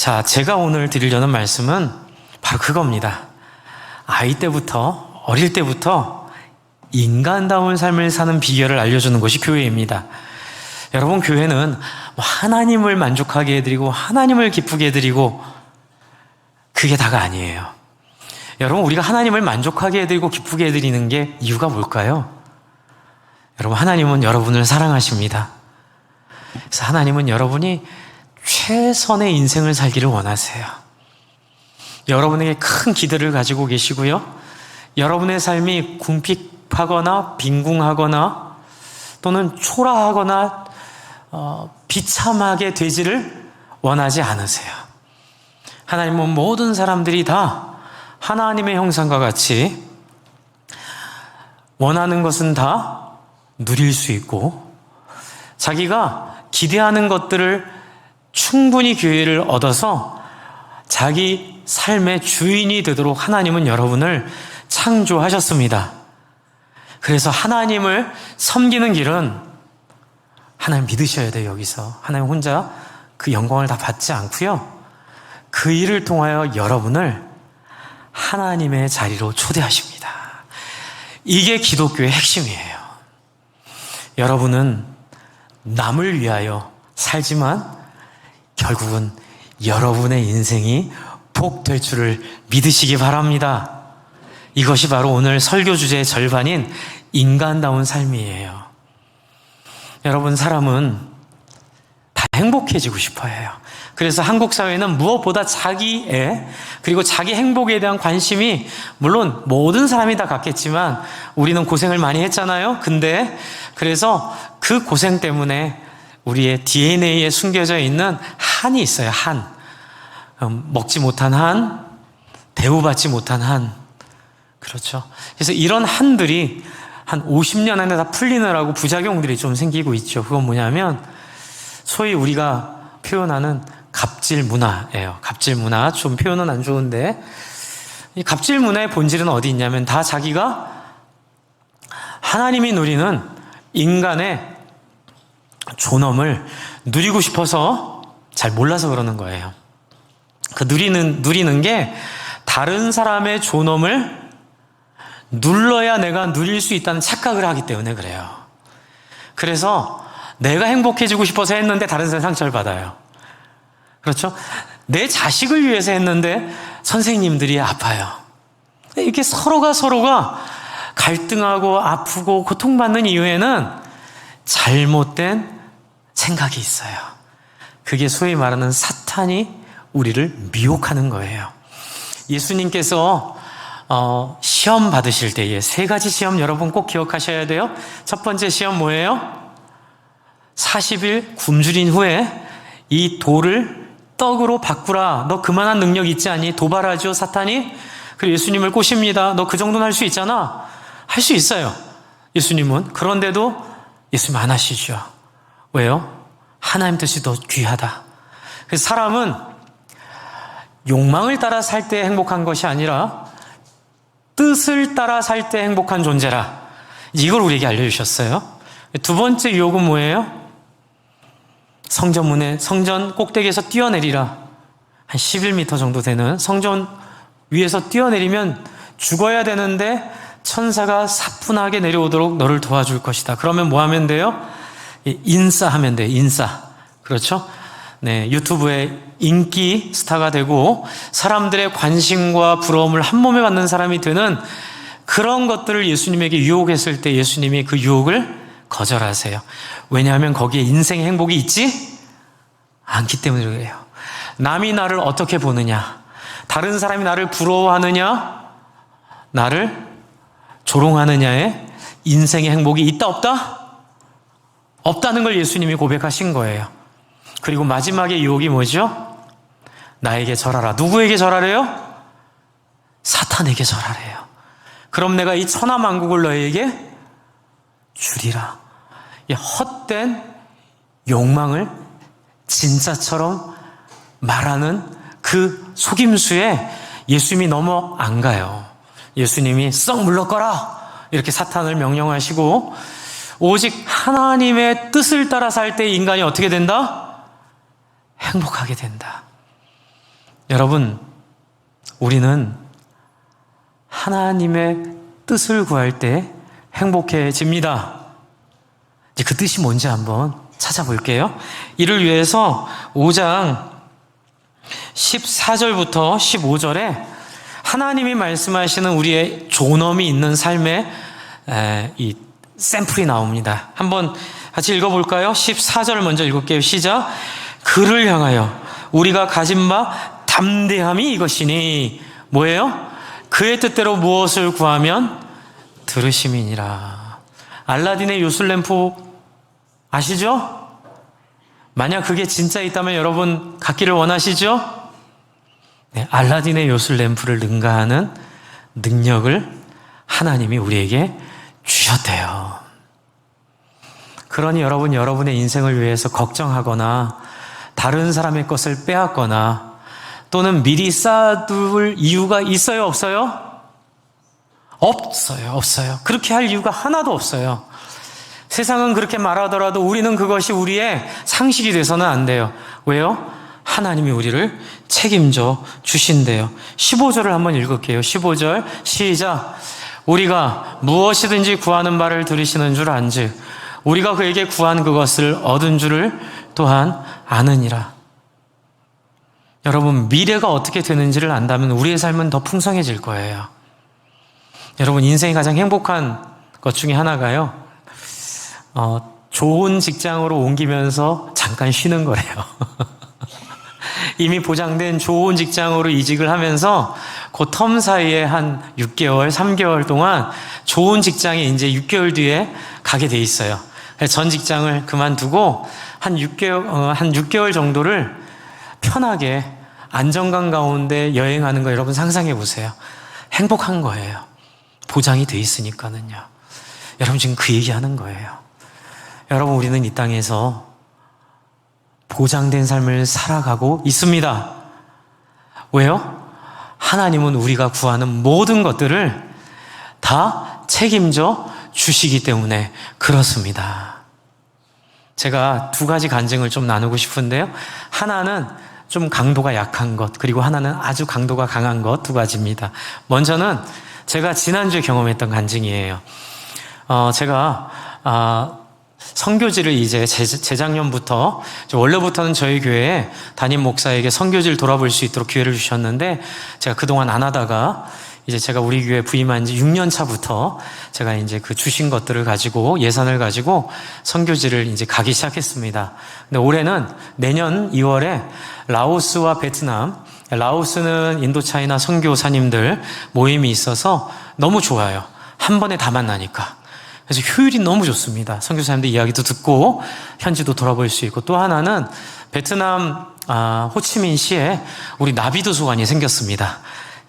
자, 제가 오늘 드리려는 말씀은 바로 그겁니다. 어릴 때부터 인간다운 삶을 사는 비결을 알려주는 것이 교회입니다. 여러분, 교회는 하나님을 만족하게 해드리고 하나님을 기쁘게 해드리고 그게 다가 아니에요. 여러분, 우리가 하나님을 만족하게 해드리고 기쁘게 해드리는 게 이유가 뭘까요? 여러분, 하나님은 여러분을 사랑하십니다. 그래서 하나님은 여러분이 최선의 인생을 살기를 원하세요. 여러분에게 큰 기대를 가지고 계시고요. 여러분의 삶이 궁핍하거나 빈궁하거나 또는 초라하거나 비참하게 되지를 원하지 않으세요. 하나님은 모든 사람들이 다 하나님의 형상과 같이 원하는 것은 다 누릴 수 있고 자기가 기대하는 것들을 충분히 기회를 얻어서 자기 삶의 주인이 되도록 하나님은 여러분을 창조하셨습니다. 그래서 하나님을 섬기는 길은 하나님 믿으셔야 돼요. 여기서 하나님 혼자 그 영광을 다 받지 않고요. 그 일을 통하여 여러분을 하나님의 자리로 초대하십니다. 이게 기독교의 핵심이에요. 여러분은 남을 위하여 살지만 결국은 여러분의 인생이 복될 줄을 믿으시기 바랍니다. 이것이 바로 오늘 설교 주제의 절반인 인간다운 삶이에요. 여러분, 사람은 다 행복해지고 싶어 해요. 그래서 한국 사회는 무엇보다 자기애 그리고 자기 행복에 대한 관심이 물론 모든 사람이 다 갖겠지만 우리는 고생을 많이 했잖아요. 근데 그래서 그 고생 때문에 우리의 DNA에 숨겨져 있는 한이 있어요. 한. 먹지 못한 한, 대우받지 못한 한. 그렇죠. 그래서 이런 한들이 한 50년 안에 다 풀리느라고 부작용들이 좀 생기고 있죠. 그건 뭐냐면 소위 우리가 표현하는 갑질 문화예요. 갑질 문화. 좀 표현은 안 좋은데 이 갑질 문화의 본질은 어디 있냐면 다 자기가 하나님이 누리는 인간의 존엄을 누리고 싶어서 잘 몰라서 그러는 거예요. 그 누리는 게 다른 사람의 존엄을 눌러야 내가 누릴 수 있다는 착각을 하기 때문에 그래요. 그래서 내가 행복해지고 싶어서 했는데 다른 사람이 상처를 받아요. 그렇죠? 내 자식을 위해서 했는데 선생님들이 아파요. 이렇게 서로가 갈등하고 아프고 고통받는 이유에는 잘못된 생각이 있어요. 그게 소위 말하는 사탄이 우리를 미혹하는 거예요. 예수님께서 시험 받으실 때에 3가지 시험 여러분 꼭 기억하셔야 돼요. 첫 번째 시험 뭐예요? 40일 굶주린 후에 이 돌을 떡으로 바꾸라. 너 그만한 능력 있지 않니? 도발하죠, 사탄이. 그리고 예수님을 꼬십니다. 너 그 정도는 할 수 있잖아. 할 수 있어요, 예수님은. 그런데도 예수님 안 하시죠. 왜요? 하나님 뜻이 더 귀하다. 그래서 사람은 욕망을 따라 살 때 행복한 것이 아니라 뜻을 따라 살 때 행복한 존재라. 이걸 우리에게 알려주셨어요. 두 번째 유혹은 뭐예요? 성전 꼭대기에서 뛰어내리라. 한 11m 정도 되는 성전 위에서 뛰어내리면 죽어야 되는데 천사가 사뿐하게 내려오도록 너를 도와줄 것이다. 그러면 뭐 하면 돼요? 인싸하면 돼요. 인싸. 그렇죠? 네, 유튜브에 인기 스타가 되고 사람들의 관심과 부러움을 한 몸에 받는 사람이 되는 그런 것들을 예수님에게 유혹했을 때 예수님이 그 유혹을 거절하세요. 왜냐하면 거기에 인생의 행복이 있지 않기 때문에 그래요. 남이 나를 어떻게 보느냐, 다른 사람이 나를 부러워하느냐, 나를 조롱하느냐에 인생의 행복이 있다 없다? 없다는 걸 예수님이 고백하신 거예요. 그리고 마지막에 유혹이 뭐죠? 나에게 절하라. 누구에게 절하래요? 사탄에게 절하래요. 그럼 내가 이 천하만국을 너에게 주리라. 이 헛된 욕망을 진짜처럼 말하는 그 속임수에 예수님이 넘어 안 가요. 예수님이 썩 물러거라 이렇게 사탄을 명령하시고 오직 하나님의 뜻을 따라 살 때 인간이 어떻게 된다? 행복하게 된다. 여러분, 우리는 하나님의 뜻을 구할 때 행복해집니다. 이제 그 뜻이 뭔지 한번 찾아볼게요. 이를 위해서 5장 14절부터 15절에 하나님이 말씀하시는 우리의 존엄이 있는 삶의 이 샘플이 나옵니다. 한번 같이 읽어볼까요? 14절 먼저 읽을게요. 시작. 그를 향하여 우리가 가진 바 담대함이 이것이니 뭐예요? 그의 뜻대로 무엇을 구하면 들으심이니라. 알라딘의 요술램프 아시죠? 만약 그게 진짜 있다면 여러분 갖기를 원하시죠? 네, 알라딘의 요술램프를 능가하는 능력을 하나님이 우리에게 주셨대요. 그러니 여러분, 여러분의 인생을 위해서 걱정하거나 다른 사람의 것을 빼앗거나 또는 미리 쌓아둘 이유가 있어요, 없어요? 없어요. 그렇게 할 이유가 하나도 없어요. 세상은 그렇게 말하더라도 우리는 그것이 우리의 상식이 돼서는 안 돼요. 왜요? 하나님이 우리를 책임져 주신대요. 15절을 한번 읽을게요. 15절 시작. 우리가 무엇이든지 구하는 바를 들으시는 줄 안즉 우리가 그에게 구한 그것을 얻은 줄을 또한 아느니라. 여러분, 미래가 어떻게 되는지를 안다면 우리의 삶은 더 풍성해질 거예요. 여러분, 인생이 가장 행복한 것 중에 하나가요, 좋은 직장으로 옮기면서 잠깐 쉬는 거래요. 이미 보장된 좋은 직장으로 이직을 하면서 그 텀 사이에 한 6개월, 3개월 동안 좋은 직장에 이제 6개월 뒤에 가게 돼 있어요. 전 직장을 그만두고 한 6개월 정도를 편하게 안정감 가운데 여행하는 거 여러분 상상해 보세요. 행복한 거예요. 보장이 돼 있으니까는요. 여러분 지금 그 얘기하는 거예요. 여러분, 우리는 이 땅에서 보장된 삶을 살아가고 있습니다. 왜요? 하나님은 우리가 구하는 모든 것들을 다 책임져 주시기 때문에 그렇습니다. 제가 두 가지 간증을 좀 나누고 싶은데요. 하나는 좀 강도가 약한 것, 그리고 하나는 아주 강도가 강한 것, 두 가지입니다. 먼저는 제가 지난주에 경험했던 간증이에요. 제가 선교지를 이제 재작년부터, 원래부터는 저희 교회에 담임 목사에게 선교지를 돌아볼 수 있도록 기회를 주셨는데, 제가 그동안 안 하다가 이제 제가 우리 교회 부임한 지 6년 차부터 제가 이제 그 주신 것들을 가지고, 예산을 가지고 선교지를 이제 가기 시작했습니다. 근데 올해는 내년 2월에 라오스와 베트남, 라오스는 인도차이나 선교사님들 모임이 있어서 너무 좋아요. 한 번에 다 만나니까. 그래서 효율이 너무 좋습니다. 선교사님들 이야기도 듣고 현지도 돌아볼 수 있고, 또 하나는 베트남 호치민시에 우리 나비도서관이 생겼습니다.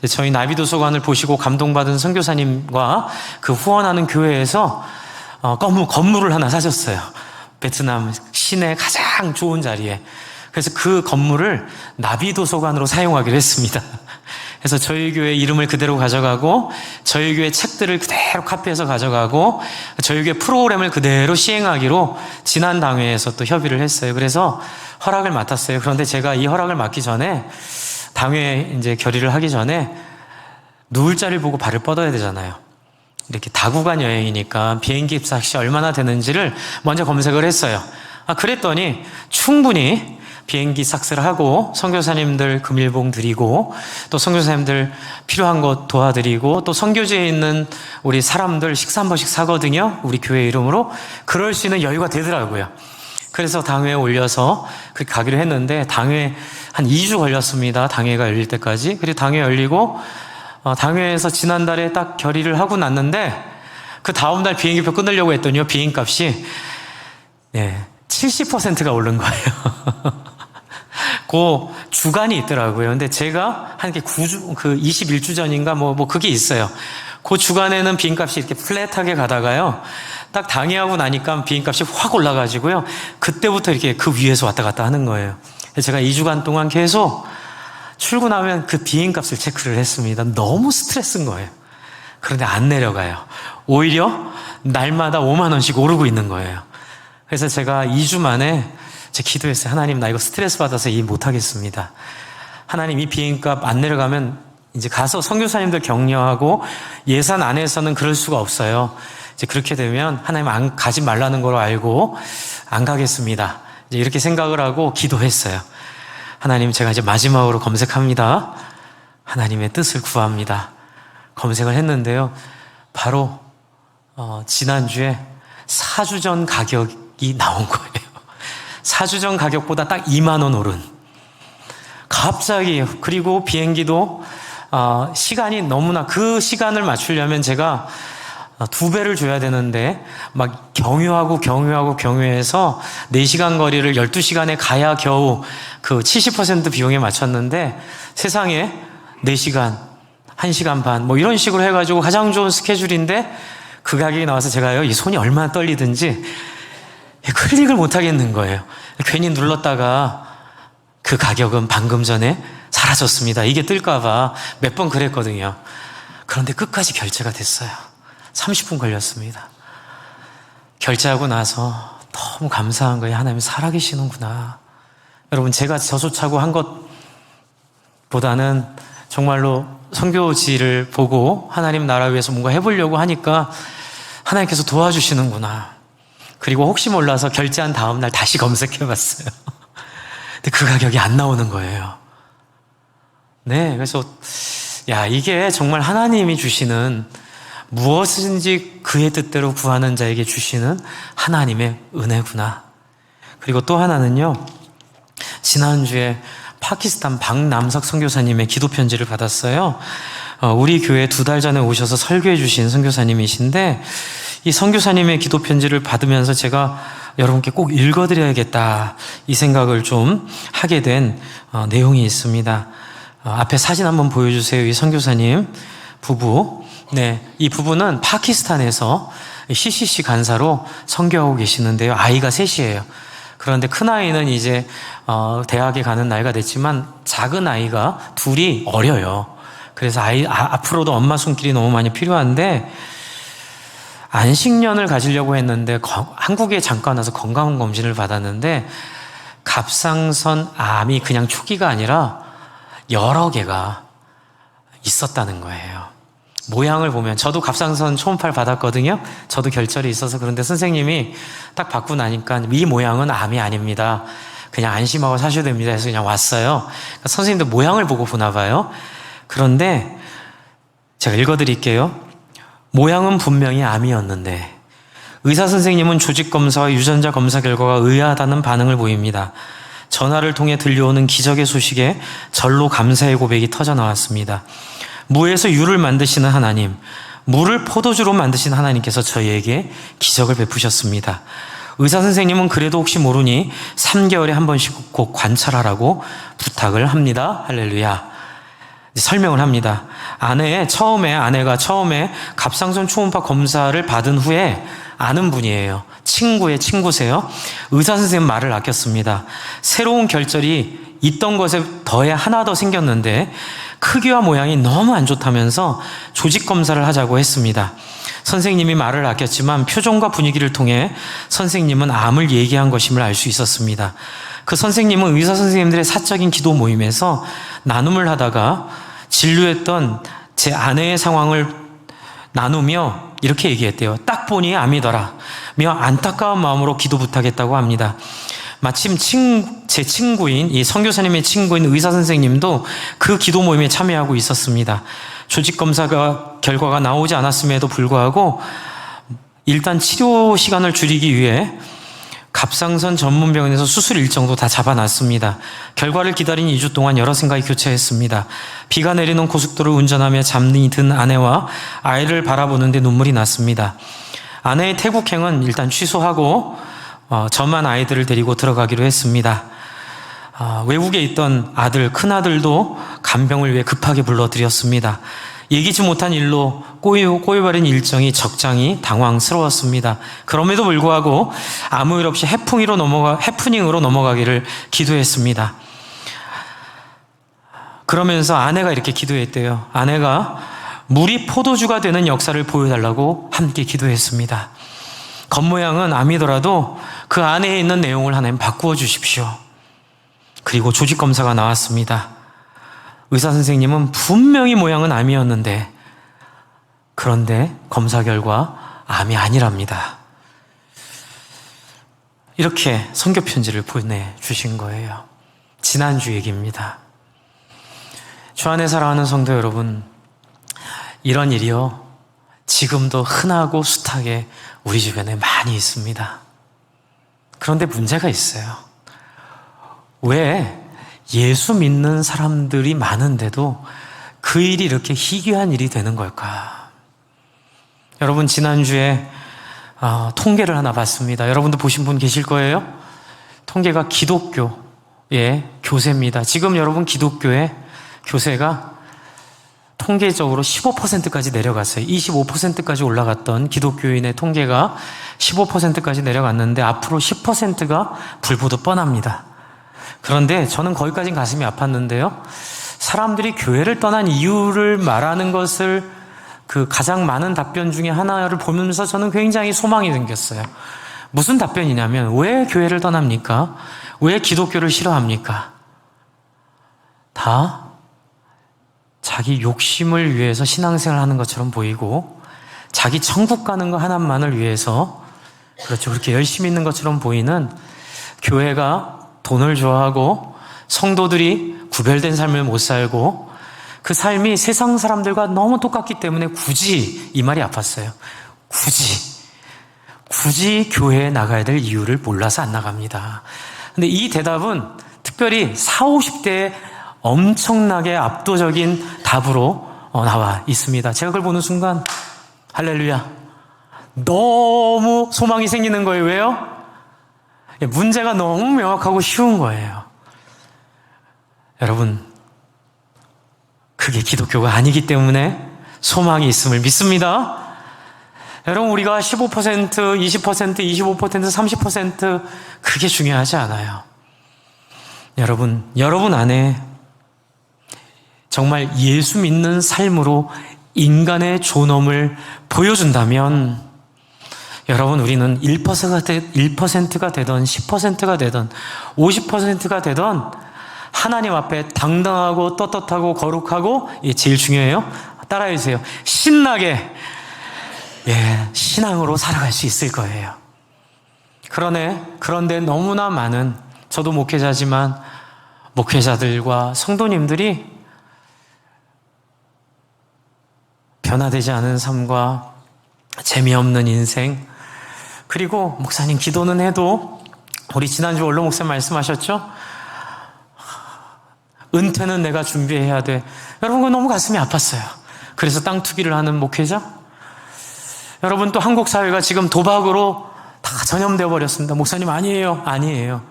저희 나비도서관을 보시고 감동받은 선교사님과 그 후원하는 교회에서 건물을 하나 사셨어요. 베트남 시내 가장 좋은 자리에. 그래서 그 건물을 나비도서관으로 사용하기로 했습니다. 그래서 저희 교회 이름을 그대로 가져가고, 저희 교회 책들을 그대로 카피해서 가져가고, 저희 교회 프로그램을 그대로 시행하기로 지난 당회에서 또 협의를 했어요. 그래서 허락을 맡았어요. 그런데 제가 이 허락을 맡기 전에, 당회 이제 결의를 하기 전에 누울 자리를 보고 발을 뻗어야 되잖아요. 이렇게 다구간 여행이니까 비행기 값이 얼마나 되는지를 먼저 검색을 했어요. 그랬더니 충분히 비행기 삭스를 하고 선교사님들 금일봉 드리고, 또 선교사님들 필요한 것 도와드리고, 또 선교지에 있는 우리 사람들 식사 한 번씩 사거든요. 우리 교회 이름으로. 그럴 수 있는 여유가 되더라고요. 그래서 당회에 올려서 그렇게 가기로 했는데, 당회 한 2주 걸렸습니다. 당회가 열릴 때까지. 그리고 당회 열리고 당회에서 지난달에 딱 결의를 하고 났는데, 그 다음날 비행기표 끊으려고 했더니요, 비행값이 70%가 오른 거예요. 그 주간이 있더라고요. 근데 제가 한 게 21주 전인가 뭐 그게 있어요. 그 주간에는 비행값이 이렇게 플랫하게 가다가요, 딱 당회하고 나니까 비행값이 확 올라가지고요, 그때부터 이렇게 그 위에서 왔다 갔다 하는 거예요. 제가 2주간 동안 계속 출근하면 그 비행값을 체크를 했습니다. 너무 스트레스인 거예요. 그런데 안 내려가요. 오히려 날마다 5만 원씩 오르고 있는 거예요. 그래서 제가 2주 만에 제 기도했어요. 하나님, 나 이거 스트레스 받아서 일 못하겠습니다. 하나님 이 비행값 안 내려가면 이제 가서 선교사님들 격려하고 예산 안에서는 그럴 수가 없어요. 이제 그렇게 되면 하나님 가지 말라는 걸 알고 안 가겠습니다. 이제 이렇게 생각을 하고 기도했어요. 하나님, 제가 이제 마지막으로 검색합니다. 하나님의 뜻을 구합니다. 검색을 했는데요. 바로 지난주에 4주 전 가격이 나온 거예요. 4주 전 가격보다 딱 2만 원 오른. 갑자기. 그리고 비행기도 시간이 너무나, 그 시간을 맞추려면 제가 2배를 줘야 되는데 막 경유해서 4시간 거리를 12시간에 가야 겨우 그 70% 비용에 맞췄는데, 세상에 4시간, 1시간 반 뭐 이런 식으로 해가지고 가장 좋은 스케줄인데 그 가격이 나와서 제가요, 이 손이 얼마나 떨리든지 클릭을 못 하겠는 거예요. 괜히 눌렀다가 그 가격은 방금 전에 사라졌습니다. 이게 뜰까봐 몇 번 그랬거든요. 그런데 끝까지 결제가 됐어요. 30분 걸렸습니다. 결제하고 나서 너무 감사한 거예요. 하나님 살아계시는구나. 여러분, 제가 저소차고 한 것보다는 정말로 선교지를 보고 하나님 나라 위해서 뭔가 해보려고 하니까 하나님께서 도와주시는구나. 그리고 혹시 몰라서 결제한 다음 날 다시 검색해봤어요. 근데 그 가격이 안 나오는 거예요. 네, 그래서 이게 정말 하나님이 주시는, 무엇인지 그의 뜻대로 구하는 자에게 주시는 하나님의 은혜구나. 그리고 또 하나는요, 지난주에 파키스탄 박남석 선교사님의 기도 편지를 받았어요. 우리 교회에 2달 전에 오셔서 설교해 주신 선교사님이신데, 이 선교사님의 기도 편지를 받으면서 제가 여러분께 꼭 읽어드려야겠다, 이 생각을 좀 하게 된 내용이 있습니다. 앞에 사진 한번 보여주세요. 이 선교사님 부부. 네, 이 부부는 파키스탄에서 CCC 간사로 선교하고 계시는데요. 아이가 3이에요. 그런데 큰 아이는 이제 대학에 가는 나이가 됐지만 작은 아이가 2이 어려요. 그래서 앞으로도 엄마 손길이 너무 많이 필요한데, 안식년을 가지려고 했는데 한국에 잠깐 와서 건강검진을 받았는데 갑상선 암이 그냥 초기가 아니라 여러 개가 있었다는 거예요. 모양을 보면, 저도 갑상선 초음파를 받았거든요. 저도 결절이 있어서. 그런데 선생님이 딱 받고 나니까 이 모양은 암이 아닙니다. 그냥 안심하고 사셔야 됩니다 해서 그냥 왔어요. 그러니까 선생님도 모양을 보고 보나 봐요. 그런데 제가 읽어드릴게요. 모양은 분명히 암이었는데 의사 선생님은 조직검사와 유전자 검사 결과가 의아하다는 반응을 보입니다. 전화를 통해 들려오는 기적의 소식에 절로 감사의 고백이 터져 나왔습니다. 무에서 유를 만드시는 하나님, 물을 포도주로 만드신 하나님께서 저희에게 기적을 베푸셨습니다. 의사 선생님은 그래도 혹시 모르니 3개월에 한 번씩 꼭 관찰하라고 부탁을 합니다. 할렐루야. 설명을 합니다. 아내가 처음에 갑상선 초음파 검사를 받은 후에, 아는 분이에요. 친구의 친구세요. 의사 선생님 말을 아꼈습니다. 새로운 결절이 있던 것에 더해 하나 더 생겼는데 크기와 모양이 너무 안 좋다면서 조직 검사를 하자고 했습니다. 선생님이 말을 아꼈지만 표정과 분위기를 통해 선생님은 암을 얘기한 것임을 알 수 있었습니다. 그 선생님은 의사 선생님들의 사적인 기도 모임에서 나눔을 하다가 진료했던 제 아내의 상황을 나누며 이렇게 얘기했대요. 딱 보니 암이더라 며 안타까운 마음으로 기도 부탁했다고 합니다. 마침 제 친구인, 이 선교사님의 친구인 의사 선생님도 그 기도 모임에 참여하고 있었습니다. 조직 검사가 결과가 나오지 않았음에도 불구하고 일단 치료 시간을 줄이기 위해 갑상선 전문병원에서 수술 일정도 다 잡아놨습니다. 결과를 기다린 2주 동안 여러 생각이 교차했습니다. 비가 내리는 고속도로를 운전하며 잠이 든 아내와 아이를 바라보는데 눈물이 났습니다. 아내의 태국행은 일단 취소하고 저만 아이들을 데리고 들어가기로 했습니다. 외국에 있던 큰아들도 간병을 위해 급하게 불러드렸습니다. 예기치 못한 일로 꼬여버린 일정이 적잖이 당황스러웠습니다. 그럼에도 불구하고 아무 일 없이 해프닝으로 넘어가기를 기도했습니다. 그러면서 아내가 이렇게 기도했대요. 아내가 물이 포도주가 되는 역사를 보여달라고 함께 기도했습니다. 겉모양은 암이더라도 그 안에 있는 내용을 하나님 바꾸어 주십시오. 그리고 조직검사가 나왔습니다. 의사 선생님은 분명히 모양은 암이었는데, 그런데 검사 결과 암이 아니랍니다. 이렇게 선교 편지를 보내주신 거예요. 지난주 얘기입니다. 주 안에 사랑하는 성도 여러분, 이런 일이요, 지금도 흔하고 숱하게 우리 주변에 많이 있습니다. 그런데 문제가 있어요. 왜 예수 믿는 사람들이 많은데도 그 일이 이렇게 희귀한 일이 되는 걸까? 여러분, 지난주에 통계를 하나 봤습니다. 여러분도 보신 분 계실 거예요. 통계가 기독교의 교세입니다. 지금 여러분 기독교의 교세가 통계적으로 15%까지 내려갔어요. 25%까지 올라갔던 기독교인의 통계가 15%까지 내려갔는데 앞으로 10%가 불보듯 뻔합니다. 그런데 저는 거기까지는 가슴이 아팠는데요. 사람들이 교회를 떠난 이유를 말하는 것을 그 가장 많은 답변 중에 하나를 보면서 저는 굉장히 소망이 생겼어요. 무슨 답변이냐면, 왜 교회를 떠납니까? 왜 기독교를 싫어합니까? 다 자기 욕심을 위해서 신앙생활 하는 것처럼 보이고, 자기 천국 가는 거 하나만을 위해서, 그렇죠, 그렇게 열심히 있는 것처럼 보이는, 교회가 돈을 좋아하고 성도들이 구별된 삶을 못 살고 그 삶이 세상 사람들과 너무 똑같기 때문에 굳이, 이 말이 아팠어요. 굳이 교회에 나가야 될 이유를 몰라서 안 나갑니다. 근데 이 대답은 특별히 40, 50대의 엄청나게 압도적인 답으로 나와 있습니다. 제가 그걸 보는 순간 할렐루야, 너무 소망이 생기는 거예요. 왜요? 문제가 너무 명확하고 쉬운 거예요. 여러분, 그게 기독교가 아니기 때문에 소망이 있음을 믿습니다. 여러분, 우리가 15%, 20%, 25%, 30% 그게 중요하지 않아요. 여러분 안에 정말 예수 믿는 삶으로 인간의 존엄을 보여준다면, 여러분, 우리는 1%가 되던 10%가 되던 50%가 되던 하나님 앞에 당당하고 떳떳하고 거룩하고, 제일 중요해요. 따라해주세요. 신나게 신앙으로 살아갈 수 있을 거예요. 그런데 너무나 많은, 저도 목회자지만 목회자들과 성도님들이 변화되지 않은 삶과 재미없는 인생, 그리고 목사님 기도는 해도, 우리 지난주 원로 목사님 말씀하셨죠? 은퇴는 내가 준비해야 돼. 여러분, 그거 너무 가슴이 아팠어요. 그래서 땅 투기를 하는 목회자? 여러분, 또 한국 사회가 지금 도박으로 다 전염되어 버렸습니다. 목사님, 아니에요.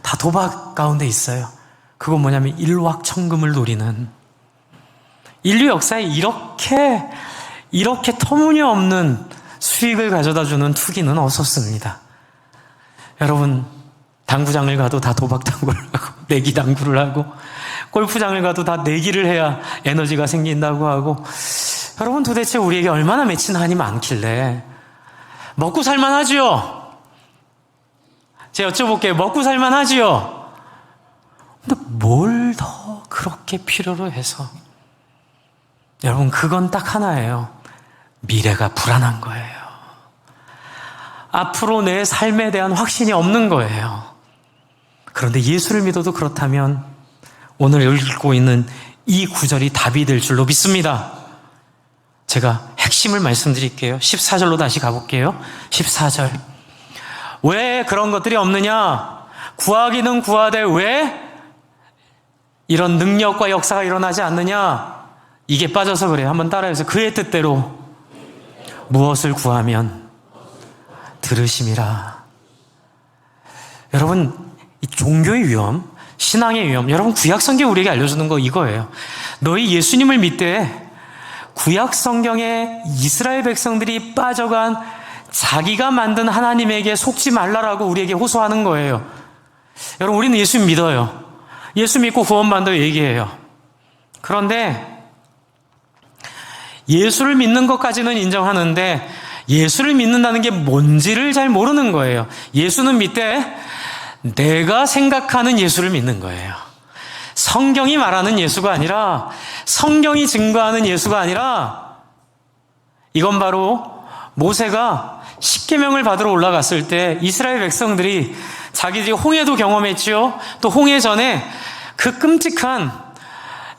다 도박 가운데 있어요. 그건 뭐냐면 일확천금을 노리는, 인류 역사에 이렇게 터무니없는 수익을 가져다주는 투기는 없었습니다. 여러분, 당구장을 가도 다 도박 당구를 하고 내기 당구를 하고, 골프장을 가도 다 내기를 해야 에너지가 생긴다고 하고, 여러분, 도대체 우리에게 얼마나 맺힌 한이 많길래 먹고 살만하지요? 제가 여쭤볼게요. 먹고 살만하지요? 근데 뭘 더 그렇게 필요로 해서? 여러분, 그건 딱 하나예요. 미래가 불안한 거예요. 앞으로 내 삶에 대한 확신이 없는 거예요. 그런데 예수를 믿어도 그렇다면 오늘 읽고 있는 이 구절이 답이 될 줄로 믿습니다. 제가 핵심을 말씀드릴게요. 14절로 다시 가볼게요. 14절. 왜 그런 것들이 없느냐? 구하기는 구하되 왜 이런 능력과 역사가 일어나지 않느냐? 이게 빠져서 그래요. 한번 따라해서, 그의 뜻대로 무엇을 구하면 들으심이라. 여러분, 이 종교의 위험, 신앙의 위험, 여러분, 구약성경이 우리에게 알려주는 거 이거예요. 너희 예수님을 믿되 구약성경에 이스라엘 백성들이 빠져간 자기가 만든 하나님에게 속지 말라라고 우리에게 호소하는 거예요. 여러분, 우리는 예수 믿어요. 예수 믿고 구원받는다고 얘기해요. 그런데 예수를 믿는 것까지는 인정하는데 예수를 믿는다는 게 뭔지를 잘 모르는 거예요. 예수는 믿되 내가 생각하는 예수를 믿는 거예요. 성경이 말하는 예수가 아니라, 성경이 증거하는 예수가 아니라, 이건 바로 모세가 십계명을 받으러 올라갔을 때 이스라엘 백성들이 자기들이 홍해도 경험했지요. 또 홍해 전에 그 끔찍한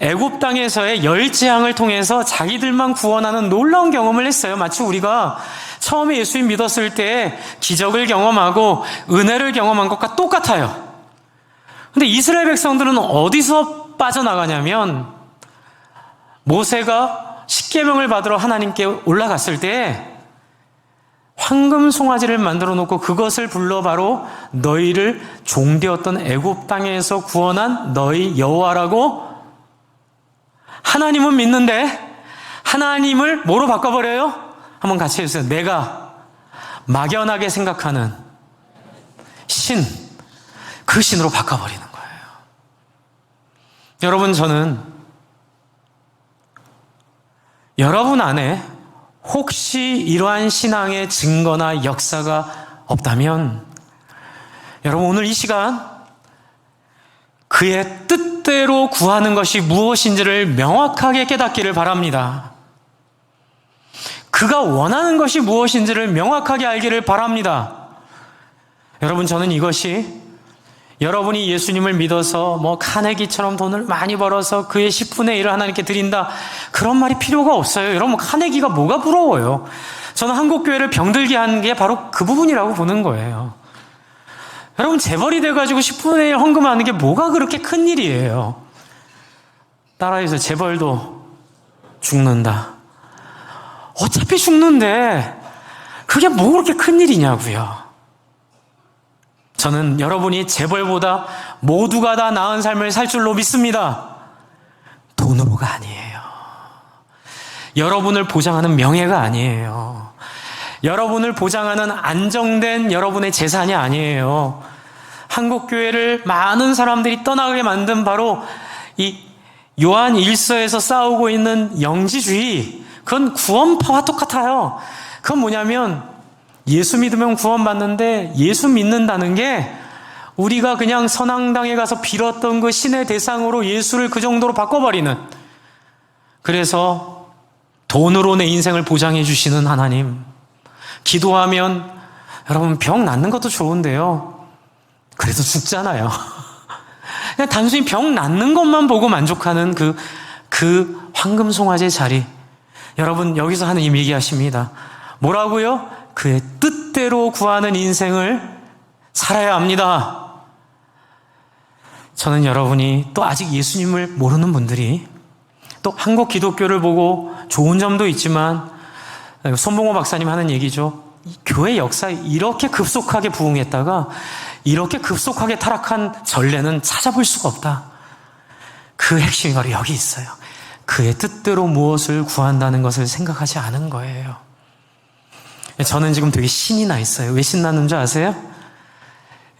애굽 땅에서의 열 재앙을 통해서 자기들만 구원하는 놀라운 경험을 했어요. 마치 우리가 처음에 예수님 믿었을 때 기적을 경험하고 은혜를 경험한 것과 똑같아요. 근데 이스라엘 백성들은 어디서 빠져나가냐면, 모세가 십계명을 받으러 하나님께 올라갔을 때 황금 송아지를 만들어 놓고 그것을 불러 바로 너희를 종되었던 애굽 땅에서 구원한 너희 여호와라고. 하나님은 믿는데 하나님을 뭐로 바꿔버려요? 한번 같이 해주세요. 내가 막연하게 생각하는 신, 그 신으로 바꿔버리는 거예요. 여러분, 저는 여러분 안에 혹시 이러한 신앙의 증거나 역사가 없다면, 여러분 오늘 이 시간 그의 뜻대로 구하는 것이 무엇인지를 명확하게 깨닫기를 바랍니다. 그가 원하는 것이 무엇인지를 명확하게 알기를 바랍니다. 여러분, 저는 이것이 여러분이 예수님을 믿어서 카네기처럼 돈을 많이 벌어서 그의 10분의 1을 하나님께 드린다, 그런 말이 필요가 없어요. 여러분, 카네기가 뭐가 부러워요? 저는 한국교회를 병들게 한 게 바로 그 부분이라고 보는 거예요. 여러분, 재벌이 돼가지고 10분의 1 헌금하는 게 뭐가 그렇게 큰 일이에요? 따라해서 재벌도 죽는다. 어차피 죽는데 그게 뭐 그렇게 큰 일이냐고요. 저는 여러분이 재벌보다 모두가 다 나은 삶을 살 줄로 믿습니다. 돈으로가 아니에요. 여러분을 보장하는 명예가 아니에요. 여러분을 보장하는 안정된 여러분의 재산이 아니에요. 한국교회를 많은 사람들이 떠나게 만든 바로 이 요한 1서에서 싸우고 있는 영지주의, 그건 구원파와 똑같아요. 그건 뭐냐면, 예수 믿으면 구원받는데, 예수 믿는다는 게 우리가 그냥 선앙당에 가서 빌었던 그 신의 대상으로 예수를 그 정도로 바꿔버리는, 그래서 돈으로 내 인생을 보장해 주시는 하나님. 기도하면 여러분 병 낫는 것도 좋은데요, 그래도 죽잖아요. 그냥 단순히 병 낫는 것만 보고 만족하는 그 황금 송아지의 자리. 여러분, 여기서 하나님 얘기하십니다. 뭐라고요? 그의 뜻대로 구하는 인생을 살아야 합니다. 저는 여러분이 또 아직 예수님을 모르는 분들이 또 한국 기독교를 보고 좋은 점도 있지만, 손봉호 박사님 하는 얘기죠. 교회 역사에 이렇게 급속하게 부흥했다가 이렇게 급속하게 타락한 전례는 찾아볼 수가 없다. 그 핵심이 바로 여기 있어요. 그의 뜻대로 무엇을 구한다는 것을 생각하지 않은 거예요. 저는 지금 되게 신이 나 있어요. 왜 신나는 줄 아세요?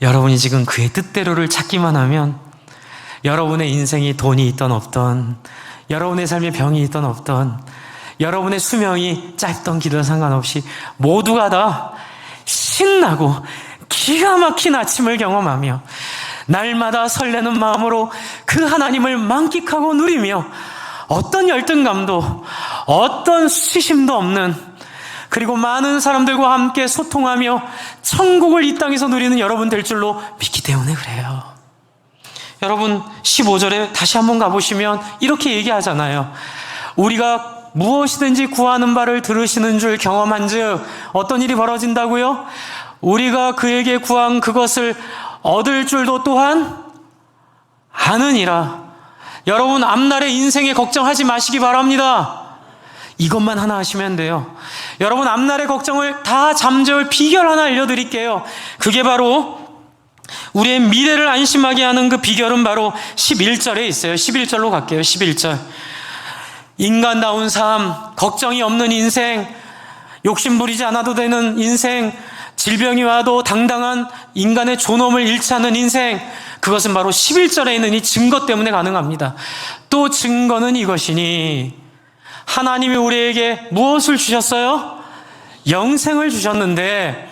여러분이 지금 그의 뜻대로를 찾기만 하면 여러분의 인생이 돈이 있던 없던, 여러분의 삶에 병이 있던 없던, 여러분의 수명이 짧던 길든 상관없이 모두가 다 신나고 기가 막힌 아침을 경험하며 날마다 설레는 마음으로 그 하나님을 만끽하고 누리며 어떤 열등감도 어떤 수치심도 없는, 그리고 많은 사람들과 함께 소통하며 천국을 이 땅에서 누리는 여러분 될 줄로 믿기 때문에 그래요. 여러분 15절에 다시 한번 가보시면 이렇게 얘기하잖아요. 우리가 무엇이든지 구하는 바를 들으시는 줄 경험한 즉 어떤 일이 벌어진다고요? 우리가 그에게 구한 그것을 얻을 줄도 또한 아느니라. 여러분, 앞날의 인생에 걱정하지 마시기 바랍니다. 이것만 하나 하시면 돼요. 여러분, 앞날의 걱정을 다 잠재울 비결 하나 알려드릴게요. 그게 바로 우리의 미래를 안심하게 하는 그 비결은 바로 11절에 있어요. 11절로 갈게요. 11절. 인간다운 삶, 걱정이 없는 인생, 욕심 부리지 않아도 되는 인생, 질병이 와도 당당한 인간의 존엄을 잃지 않는 인생, 그것은 바로 11절에 있는 이 증거 때문에 가능합니다. 또 증거는 이것이니, 하나님이 우리에게 무엇을 주셨어요? 영생을 주셨는데,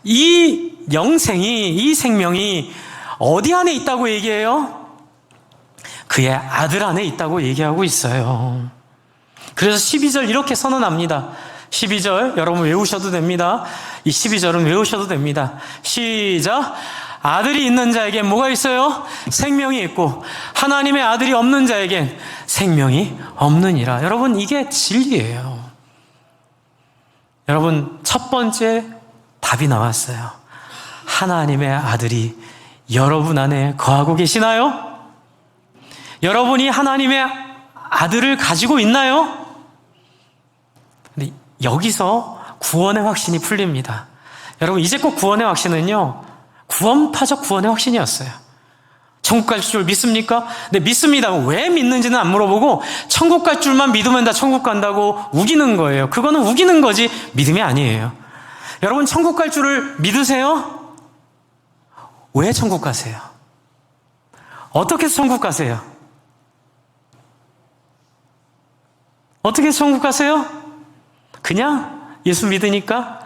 이 영생이, 이 생명이 어디 안에 있다고 얘기해요? 그의 아들 안에 있다고 얘기하고 있어요. 그래서 12절 이렇게 선언합니다. 12절 여러분 외우셔도 됩니다. 이 12절은 외우셔도 됩니다. 시작. 아들이 있는 자에겐 뭐가 있어요? 생명이 있고 하나님의 아들이 없는 자에겐 생명이 없느니라. 여러분, 이게 진리예요. 여러분, 첫 번째 답이 나왔어요. 하나님의 아들이 여러분 안에 거하고 계시나요? 여러분이 하나님의 아들을 가지고 있나요? 근데 여기서 구원의 확신이 풀립니다. 여러분, 이제 꼭 구원의 확신은요, 구원파적 구원의 확신이었어요. 천국 갈 줄 믿습니까? 네, 믿습니다. 왜 믿는지는 안 물어보고 천국 갈 줄만 믿으면 다 천국 간다고 우기는 거예요. 그거는 우기는 거지 믿음이 아니에요. 여러분, 천국 갈 줄을 믿으세요? 왜 천국 가세요? 어떻게 해서 천국 가세요? 어떻게 해서 천국 가세요? 그냥 예수 믿으니까?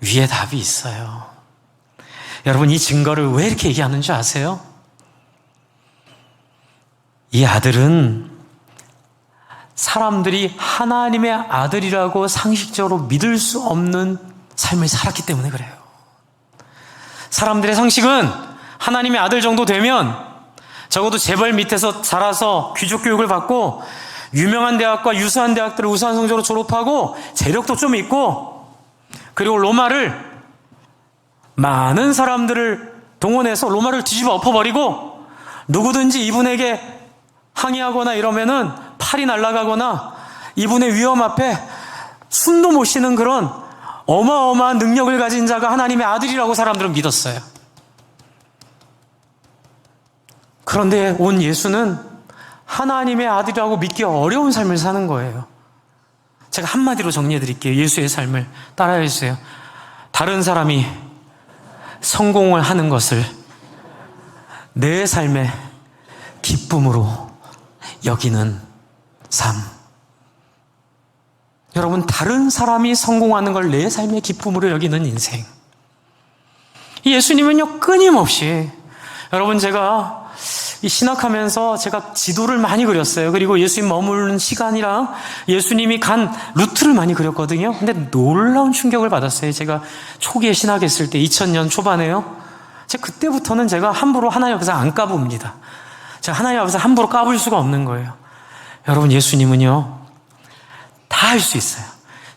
위에 답이 있어요. 여러분, 이 증거를 왜 이렇게 얘기하는 줄 아세요? 이 아들은 사람들이 하나님의 아들이라고 상식적으로 믿을 수 없는 삶을 살았기 때문에 그래요. 사람들의 상식은 하나님의 아들 정도 되면 적어도 재벌 밑에서 자라서 귀족 교육을 받고 유명한 대학과 유사한 대학들을 우수한 성적으로 졸업하고 재력도 좀 있고, 그리고 로마를 많은 사람들을 동원해서 로마를 뒤집어 엎어버리고 누구든지 이분에게 항의하거나 이러면은 팔이 날아가거나 이분의 위험 앞에 숨도 못 쉬는 그런 어마어마한 능력을 가진 자가 하나님의 아들이라고 사람들은 믿었어요. 그런데 온 예수는 하나님의 아들이라고 믿기 어려운 삶을 사는 거예요. 제가 한마디로 정리해 드릴게요. 예수의 삶을 따라해 주세요. 다른 사람이 성공을 하는 것을 내 삶의 기쁨으로 여기는 삶. 여러분, 다른 사람이 성공하는 걸 내 삶의 기쁨으로 여기는 인생. 예수님은요, 끊임없이, 여러분, 제가 이 신학하면서 제가 지도를 많이 그렸어요. 그리고 예수님 머무르는 시간이랑 예수님이 간 루트를 많이 그렸거든요. 근데 놀라운 충격을 받았어요. 제가 초기에 신학했을 때 2000년 초반에요. 제가 그때부터는 제가 함부로 하나님 앞에서 안 까봅니다. 제가 하나님 앞에서 함부로 까불 수가 없는 거예요. 여러분, 예수님은요, 다 할 수 있어요.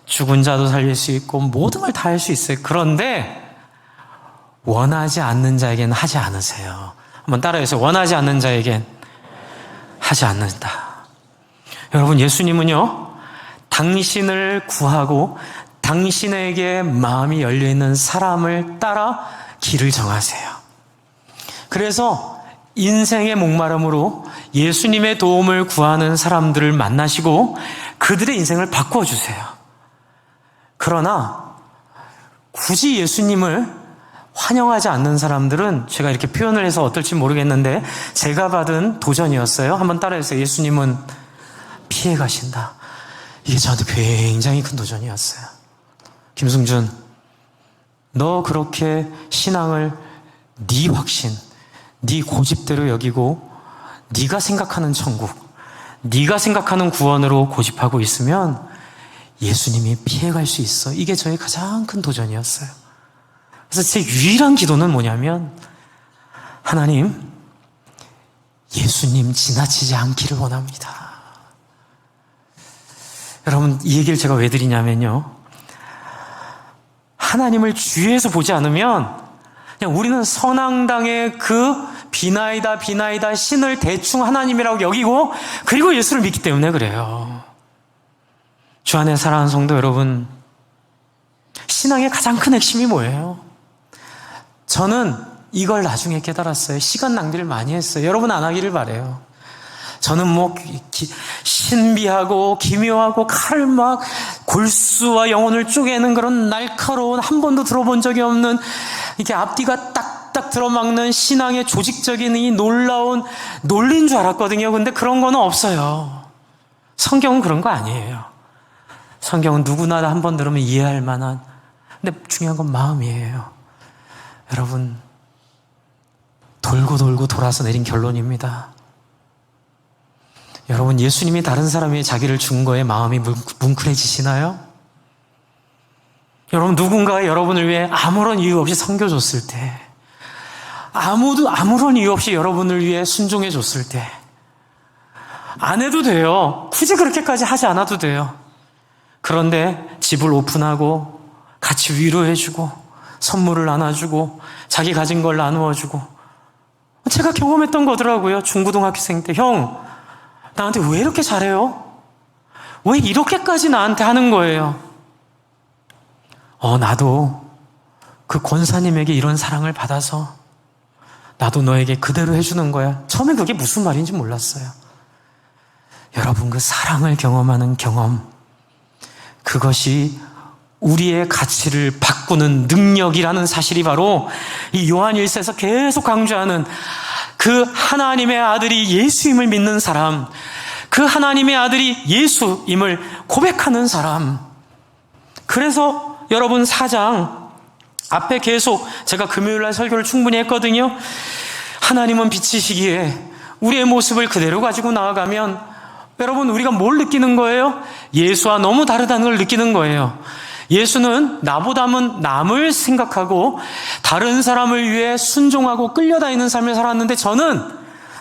죽은 자도 살릴 수 있고 모든 걸 다 할 수 있어요. 그런데 원하지 않는 자에게는 하지 않으세요. 한번 따라해서 원하지 않는 자에겐 하지 않는다. 여러분, 예수님은요, 당신을 구하고 당신에게 마음이 열려있는 사람을 따라 길을 정하세요. 그래서 인생의 목마름으로 예수님의 도움을 구하는 사람들을 만나시고 그들의 인생을 바꿔주세요. 그러나 굳이 예수님을 환영하지 않는 사람들은 제가 이렇게 표현을 해서 어떨지 모르겠는데 제가 받은 도전이었어요. 한번 따라해서 예수님은 피해 가신다. 이게 저한테 굉장히 큰 도전이었어요. 김승준, 너 그렇게 신앙을 네 확신, 네 고집대로 여기고 네가 생각하는 천국, 네가 생각하는 구원으로 고집하고 있으면 예수님이 피해갈 수 있어. 이게 저의 가장 큰 도전이었어요. 그래서 제 유일한 기도는 뭐냐면, 하나님, 예수님 지나치지 않기를 원합니다. 여러분, 이 얘기를 제가 왜 드리냐면요, 하나님을 주위에서 보지 않으면 그냥 우리는 선앙당의 그 비나이다 신을 대충 하나님이라고 여기고 그리고 예수를 믿기 때문에 그래요. 주 안에 사랑하는 성도 여러분, 신앙의 가장 큰 핵심이 뭐예요? 저는 이걸 나중에 깨달았어요. 시간 낭비를 많이 했어요. 여러분 안 하기를 바라요. 저는 신비하고 기묘하고 칼을 막 골수와 영혼을 쪼개는 그런 날카로운, 한 번도 들어본 적이 없는, 이렇게 앞뒤가 딱딱 들어막는 신앙의 조직적인 이 놀라운 논리인 줄 알았거든요. 근데 그런 거는 없어요. 성경은 그런 거 아니에요. 성경은 누구나 한 번 들으면 이해할 만한, 근데 중요한 건 마음이에요. 여러분, 돌고 돌고 돌아서 내린 결론입니다. 여러분, 예수님이 다른 사람이 자기를 준 거에 마음이 뭉클해지시나요? 여러분, 누군가가 여러분을 위해 아무런 이유 없이 섬겨줬을 때, 아무런 이유 없이 여러분을 위해 순종해 줬을 때, 안 해도 돼요. 굳이 그렇게까지 하지 않아도 돼요. 그런데 집을 오픈하고 같이 위로해주고 선물을 나눠주고 자기 가진 걸 나누어주고, 제가 경험했던 거더라고요. 중고등학생 때, 형, 나한테 왜 이렇게 잘해요? 왜 이렇게까지 나한테 하는 거예요? 나도 그 권사님에게 이런 사랑을 받아서 나도 너에게 그대로 해주는 거야. 처음에 그게 무슨 말인지 몰랐어요. 여러분, 그 사랑을 경험하는 경험, 그것이 우리의 가치를 바꾸는 능력이라는 사실이 바로 이 요한 1서에서 계속 강조하는 그 하나님의 아들이 예수임을 믿는 사람, 그 하나님의 아들이 예수임을 고백하는 사람. 그래서 여러분, 4장 앞에 계속 제가 금요일날 설교를 충분히 했거든요. 하나님은 빛이시기에 우리의 모습을 그대로 가지고 나아가면 여러분, 우리가 뭘 느끼는 거예요? 예수와 너무 다르다는 걸 느끼는 거예요. 예수는 나보다는 남을 생각하고 다른 사람을 위해 순종하고 끌려다니는 삶을 살았는데, 저는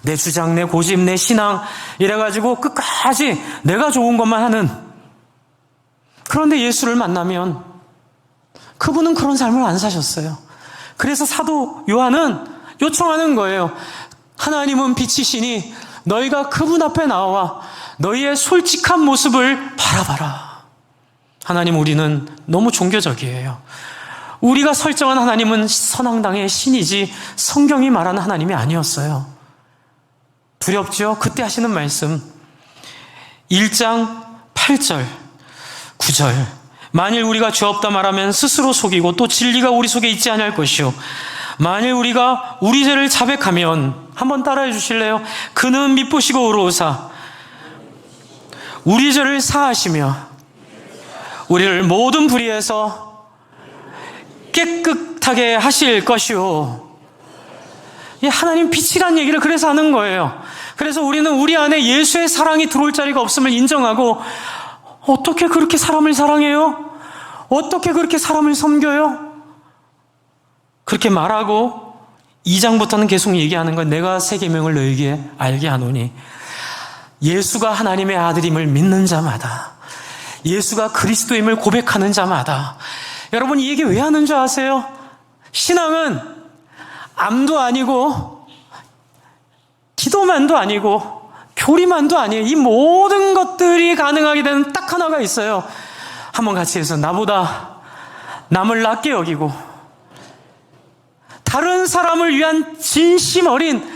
내 주장, 내 고집, 내 신앙 이래가지고 끝까지 내가 좋은 것만 하는. 그런데 예수를 만나면 그분은 그런 삶을 안 사셨어요. 그래서 사도 요한은 요청하는 거예요. 하나님은 빛이시니 너희가 그분 앞에 나와 너희의 솔직한 모습을 바라봐라. 하나님, 우리는 너무 종교적이에요. 우리가 설정한 하나님은 선앙당의 신이지 성경이 말하는 하나님이 아니었어요. 두렵죠? 그때 하시는 말씀 1장 8절 9절, 만일 우리가 죄 없다 말하면 스스로 속이고 또 진리가 우리 속에 있지 아니할 것이요, 만일 우리가 우리 죄를 자백하면, 한번 따라해 주실래요? 그는 미쁘시고 의로우사 우리 죄를 사하시며 우리를 모든 불의에서 깨끗하게 하실 것이요. 하나님 빛이란 얘기를 그래서 하는 거예요. 그래서 우리는 우리 안에 예수의 사랑이 들어올 자리가 없음을 인정하고, 어떻게 그렇게 사람을 사랑해요? 어떻게 그렇게 사람을 섬겨요? 그렇게 말하고 2장부터는 계속 얘기하는 건, 내가 새 계명을 너희에게 알게 하노니 예수가 하나님의 아들임을 믿는 자마다, 예수가 그리스도임을 고백하는 자마다. 여러분, 이 얘기 왜 하는 줄 아세요? 신앙은 암도 아니고 기도만도 아니고 교리만도 아니에요. 이 모든 것들이 가능하게 되는 딱 하나가 있어요. 한번 같이 해서, 나보다 남을 낮게 여기고 다른 사람을 위한 진심 어린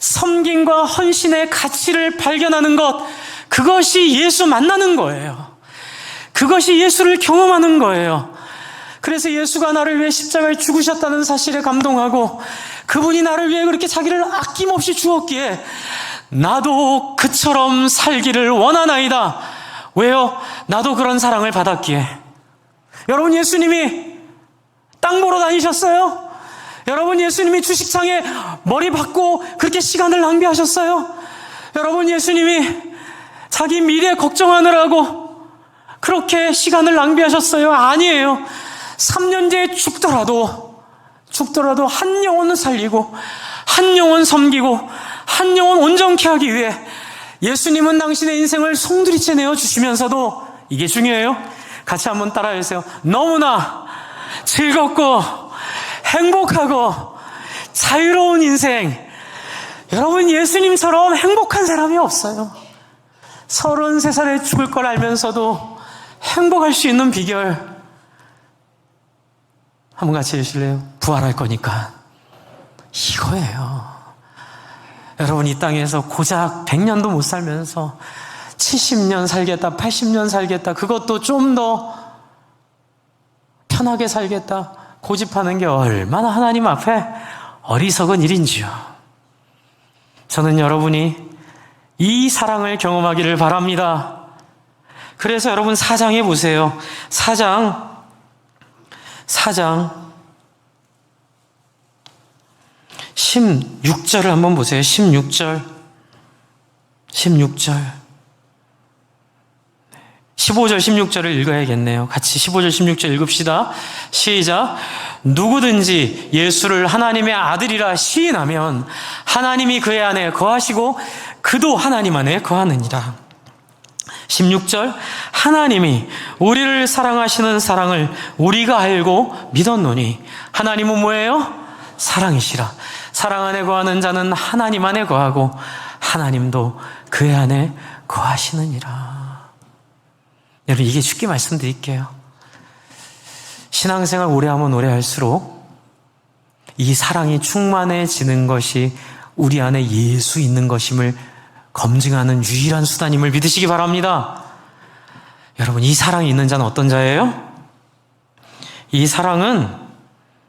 섬김과 헌신의 가치를 발견하는 것, 그것이 예수 만나는 거예요. 그것이 예수를 경험하는 거예요. 그래서 예수가 나를 위해 십자가에 죽으셨다는 사실에 감동하고, 그분이 나를 위해 그렇게 자기를 아낌없이 주었기에 나도 그처럼 살기를 원하나이다. 왜요? 나도 그런 사랑을 받았기에. 여러분, 예수님이 땅 보러 다니셨어요? 여러분, 예수님이 주식창에 머리 박고 그렇게 시간을 낭비하셨어요? 여러분, 예수님이 자기 미래 걱정하느라고 그렇게 시간을 낭비하셨어요? 아니에요. 3년 뒤에 죽더라도 한 영혼을 살리고 한 영혼 섬기고 한 영혼 온전케 하기 위해 예수님은 당신의 인생을 송두리째 내어주시면서도, 이게 중요해요. 같이 한번 따라해주세요. 너무나 즐겁고 행복하고 자유로운 인생. 여러분, 예수님처럼 행복한 사람이 없어요. 33살에 죽을 걸 알면서도 행복할 수 있는 비결 한번 같이 해주실래요? 부활할 거니까 이거예요. 여러분, 이 땅에서 고작 100년도 못 살면서 70년 살겠다, 80년 살겠다, 그것도 좀 더 편하게 살겠다 고집하는 게 얼마나 하나님 앞에 어리석은 일인지요. 저는 여러분이 이 사랑을 경험하기를 바랍니다. 그래서 여러분, 4장에 보세요. 4장 16절을 한번 보세요. 16절 16절, 15절, 16절을 읽어야겠네요. 같이 15절, 16절 읽읍시다. 시작. 누구든지 예수를 하나님의 아들이라 시인하면 하나님이 그의 안에 거하시고 그도 하나님 안에 거하느니라. 16절, 하나님이 우리를 사랑하시는 사랑을 우리가 알고 믿었노니 하나님은 뭐예요? 사랑이시라. 사랑 안에 거하는 자는 하나님 안에 거하고 하나님도 그의 안에 거하시느니라. 여러분, 이게 쉽게 말씀드릴게요. 신앙생활 오래하면 오래할수록 이 사랑이 충만해지는 것이 우리 안에 예수 있는 것임을 검증하는 유일한 수단임을 믿으시기 바랍니다. 여러분, 이 사랑이 있는 자는 어떤 자예요? 이 사랑은,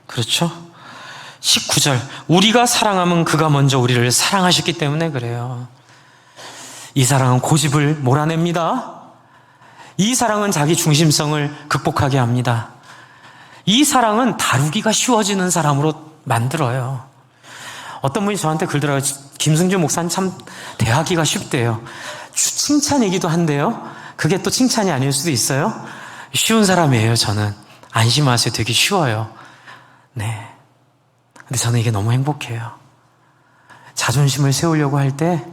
그렇죠, 19절, 우리가 사랑하면 그가 먼저 우리를 사랑하셨기 때문에 그래요. 이 사랑은 고집을 몰아냅니다. 이 사랑은 자기 중심성을 극복하게 합니다. 이 사랑은 다루기가 쉬워지는 사람으로 만들어요. 어떤 분이 저한테 그러더라고요. 김승준 목사님 참 대하기가 쉽대요. 칭찬이기도 한데요, 그게 또 칭찬이 아닐 수도 있어요. 쉬운 사람이에요. 저는. 안심하세요. 되게 쉬워요. 네. 근데 저는 이게 너무 행복해요. 자존심을 세우려고 할 때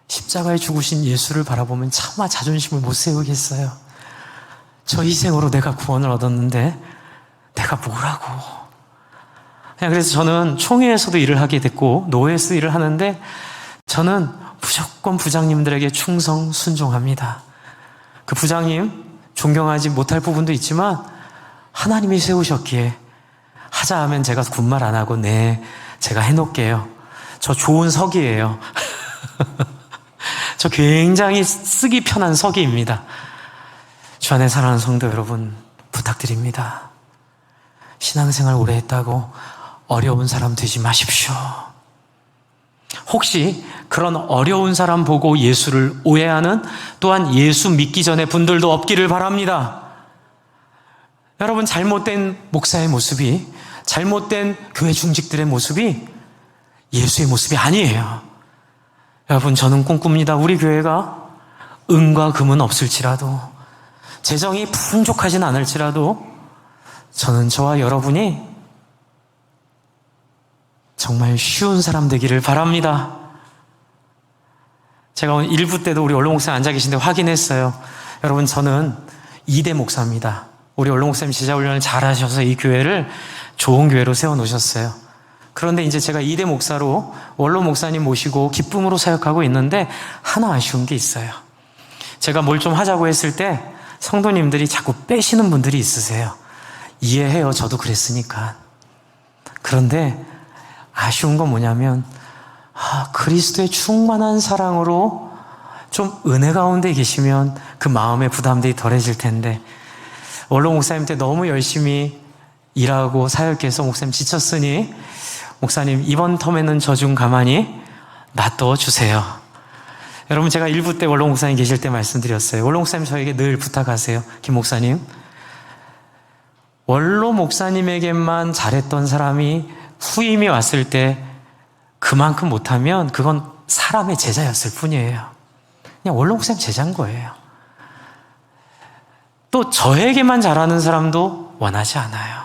십자가에 죽으신 예수를 바라보면 차마 자존심을 못 세우겠어요. 저 희생으로 내가 구원을 얻었는데 내가 뭐라고. 그냥 그래서 저는 총회에서도 일을 하게 됐고 노회에서 일을 하는데 저는 무조건 부장님들에게 충성 순종합니다. 그 부장님 존경하지 못할 부분도 있지만 하나님이 세우셨기에 하자 하면 제가 군말 안 하고 네, 제가 해놓을게요. 저 좋은 서기예요. 저 굉장히 쓰기 편한 서기입니다. 주 안에 사랑하는 성도 여러분, 부탁드립니다. 신앙생활 오래 했다고 어려운 사람 되지 마십시오. 혹시 그런 어려운 사람 보고 예수를 오해하는, 또한 예수 믿기 전에 분들도 없기를 바랍니다. 여러분, 잘못된 목사의 모습이, 잘못된 교회 중직들의 모습이 예수의 모습이 아니에요. 여러분, 저는 꿈꿉니다. 우리 교회가 은과 금은 없을지라도, 재정이 풍족하진 않을지라도 저는 저와 여러분이 정말 쉬운 사람 되기를 바랍니다. 제가 오늘 1부 때도 우리 원로 목사 앉아 계신데 확인했어요. 여러분, 저는 2대 목사입니다. 우리 원로 목사님 제자훈련을 잘 하셔서 이 교회를 좋은 교회로 세워놓으셨어요. 그런데 이제 제가 2대 목사로 원로 목사님 모시고 기쁨으로 사역하고 있는데 하나 아쉬운 게 있어요. 제가 뭘 좀 하자고 했을 때 성도님들이 자꾸 빼시는 분들이 있으세요. 이해해요. 저도 그랬으니까. 그런데 아쉬운 건 뭐냐면 그리스도의 충만한 사랑으로 좀 은혜 가운데 계시면 그 마음의 부담들이 덜해질 텐데, 원로 목사님 때 너무 열심히 일하고 사역해서 목사님 지쳤으니 목사님 이번 텀에는 저 좀 가만히 놔둬 주세요. 여러분, 제가 1부 때 원로 목사님 계실 때 말씀드렸어요. 원로 목사님 저에게 늘 부탁하세요. 김 목사님, 원로 목사님에게만 잘했던 사람이 후임이 왔을 때 그만큼 못하면 그건 사람의 제자였을 뿐이에요. 그냥 원로 목사님 제자인 거예요. 또 저에게만 잘하는 사람도 원하지 않아요.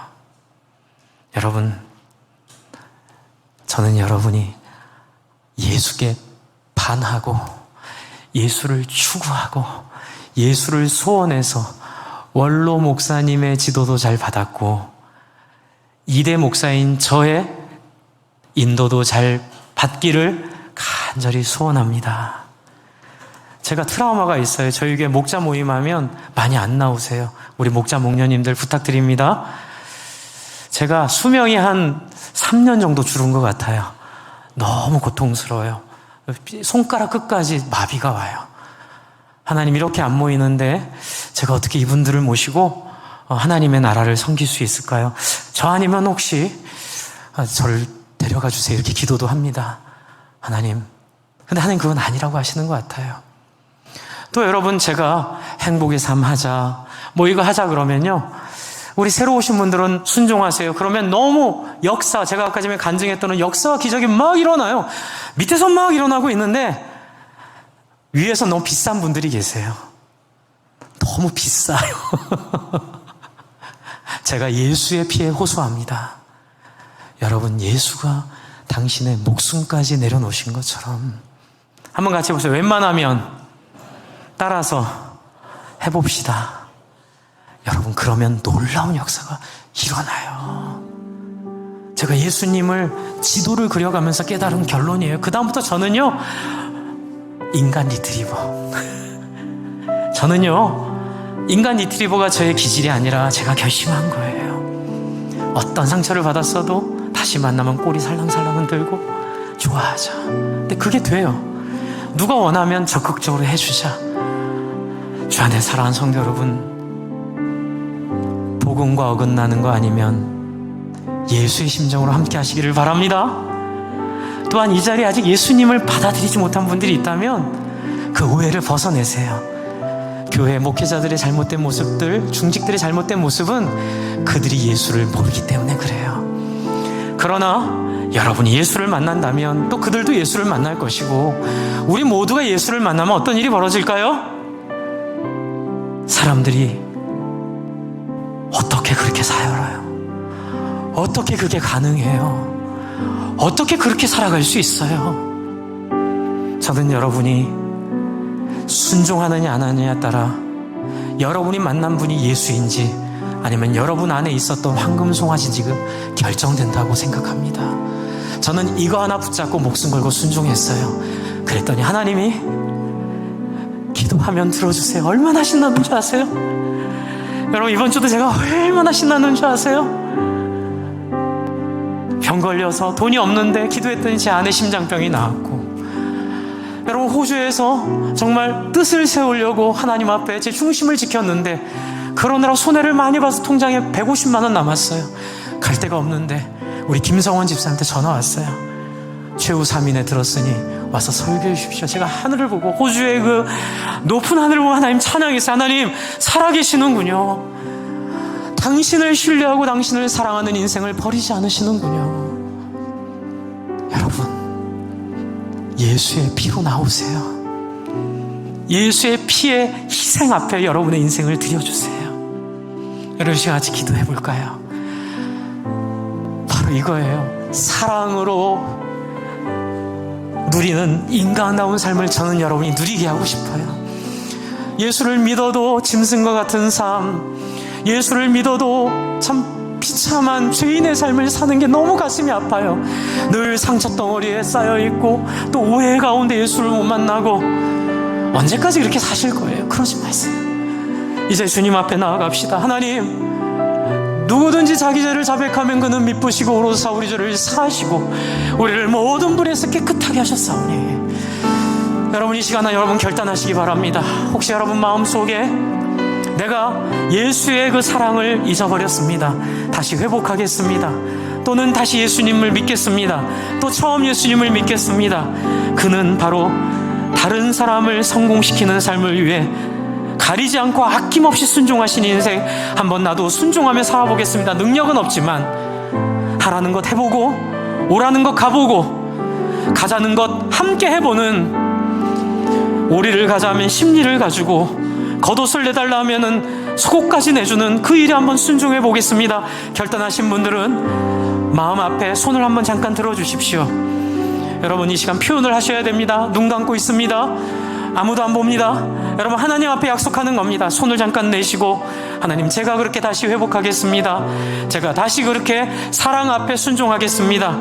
여러분, 저는 여러분이 예수께 반하고 예수를 추구하고 예수를 소원해서 원로 목사님의 지도도 잘 받았고 2대 목사인 저의 인도도 잘 받기를 간절히 소원합니다. 제가 트라우마가 있어요. 저희 교회 목자 모임하면 많이 안 나오세요. 우리 목자 목녀님들 부탁드립니다. 제가 수명이 한 3년 정도 줄은 것 같아요. 너무 고통스러워요. 손가락 끝까지 마비가 와요. 하나님, 이렇게 안 모이는데 제가 어떻게 이분들을 모시고 하나님의 나라를 섬길 수 있을까요? 저 아니면 혹시 저를 데려가 주세요. 이렇게 기도도 합니다. 하나님. 근데 하나님 그건 아니라고 하시는 것 같아요. 또 여러분, 제가 행복의 삶 하자, 뭐 이거 하자 그러면요, 우리 새로 오신 분들은 순종하세요. 그러면 너무 역사, 제가 아까 전에 간증했던 역사와 기적이 막 일어나요. 밑에서 막 일어나고 있는데 위에서 너무 비싼 분들이 계세요. 너무 비싸요. 제가 예수의 피에 호소합니다. 여러분, 예수가 당신의 목숨까지 내려놓으신 것처럼 한번 같이 해보세요. 웬만하면 따라서 해봅시다. 여러분, 그러면 놀라운 역사가 일어나요. 제가 예수님을 지도를 그려가면서 깨달은 결론이에요. 그 다음부터 저는요, 인간 리트리버. 저는요, 인간 리트리버가 저의 기질이 아니라 제가 결심한 거예요. 어떤 상처를 받았어도 다시 만나면 꼬리 살랑살랑 흔들고 좋아하자. 근데 그게 돼요. 누가 원하면 적극적으로 해주자. 주 안에 사랑하는 성도 여러분, 복음과 어긋나는 거 아니면 예수의 심정으로 함께 하시기를 바랍니다. 또한 이 자리에 아직 예수님을 받아들이지 못한 분들이 있다면 그 오해를 벗어내세요. 교회 목회자들의 잘못된 모습들, 중직들의 잘못된 모습은 그들이 예수를 모르기 때문에 그래요. 그러나 여러분이 예수를 만난다면 또 그들도 예수를 만날 것이고, 우리 모두가 예수를 만나면 어떤 일이 벌어질까요? 사람들이 어떻게 그렇게 살아요? 어떻게 그게 가능해요? 어떻게 그렇게 살아갈 수 있어요? 저는 여러분이 순종하느냐 안 하느냐에 따라 여러분이 만난 분이 예수인지 아니면 여러분 안에 있었던 황금송아지인지가 결정된다고 생각합니다. 저는 이거 하나 붙잡고 목숨 걸고 순종했어요. 그랬더니 하나님이 기도하면 들어주세요. 얼마나 신나는 줄 아세요? 여러분, 이번 주도 제가 얼마나 신나는 줄 아세요? 병 걸려서 돈이 없는데 기도했더니 제 아내 심장병이 나았고, 여러분, 호주에서 정말 뜻을 세우려고 하나님 앞에 제 중심을 지켰는데 그러느라 손해를 많이 봐서 통장에 150만 원 남았어요. 갈 데가 없는데 우리 김성원 집사한테 전화 왔어요. 최후 3인에 들었으니 와서 설교해 주십시오. 제가 하늘을 보고, 호주의 그 높은 하늘을 보고 하나님 찬양했어요. 하나님 살아계시는군요. 당신을 신뢰하고 당신을 사랑하는 인생을 버리지 않으시는군요. 여러분, 예수의 피로 나오세요. 예수의 피의 희생 앞에 여러분의 인생을 드려주세요. 여러분, 시간 같이 기도해 볼까요? 바로 이거예요. 사랑으로 누리는 인간다운 삶을 저는 여러분이 누리게 하고 싶어요. 예수를 믿어도 짐승과 같은 삶, 예수를 믿어도 참 비참한 죄인의 삶을 사는 게 너무 가슴이 아파요. 늘 상처덩어리에 쌓여있고 또 오해 가운데 예수를 못 만나고, 언제까지 그렇게 사실 거예요? 그러지 마세요. 이제 주님 앞에 나아갑시다. 하나님, 누구든지 자기 죄를 자백하면 그는 미쁘시고 오로사 우리 죄를 사하시고 우리를 모든 불에서 깨끗하게 하셨사오니, 여러분 이 시간에 여러분 결단하시기 바랍니다. 혹시 여러분 마음속에 내가 예수의 그 사랑을 잊어버렸습니다, 다시 회복하겠습니다, 또는 다시 예수님을 믿겠습니다, 또 처음 예수님을 믿겠습니다, 그는 바로 다른 사람을 성공시키는 삶을 위해 가리지 않고 아낌없이 순종하신 인생, 한번 나도 순종하며 살아보겠습니다. 능력은 없지만 하라는 것 해보고, 오라는 것 가보고, 가자는 것 함께 해보는, 오리를 가자면 심리를 가지고 겉옷을 내달라 하면은 속옷까지 내주는 그 일에 한번 순종해 보겠습니다. 결단하신 분들은 마음 앞에 손을 한번 잠깐 들어주십시오. 여러분 이 시간 표현을 하셔야 됩니다. 눈 감고 있습니다. 아무도 안 봅니다. 여러분 하나님 앞에 약속하는 겁니다. 손을 잠깐 내시고, 하나님 제가 그렇게 다시 회복하겠습니다. 제가 다시 그렇게 사랑 앞에 순종하겠습니다.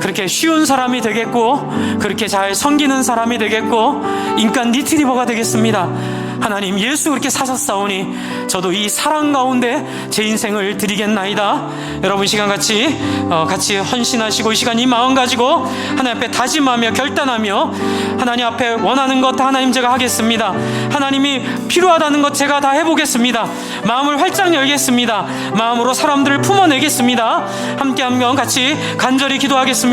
그렇게 쉬운 사람이 되겠고, 그렇게 잘 섬기는 사람이 되겠고, 인간 리트리버가 되겠습니다. 하나님 예수 그렇게 사셨사오니 저도 이 사랑 가운데 제 인생을 드리겠나이다. 여러분 이 시간 같이 헌신하시고, 이 시간 이 마음 가지고 하나님 앞에 다짐하며 결단하며, 하나님 앞에 원하는 것 다 하나님 제가 하겠습니다. 하나님이 필요하다는 것 제가 다 해보겠습니다. 마음을 활짝 열겠습니다. 마음으로 사람들을 품어내겠습니다. 함께 한번 같이 간절히 기도하겠습니다.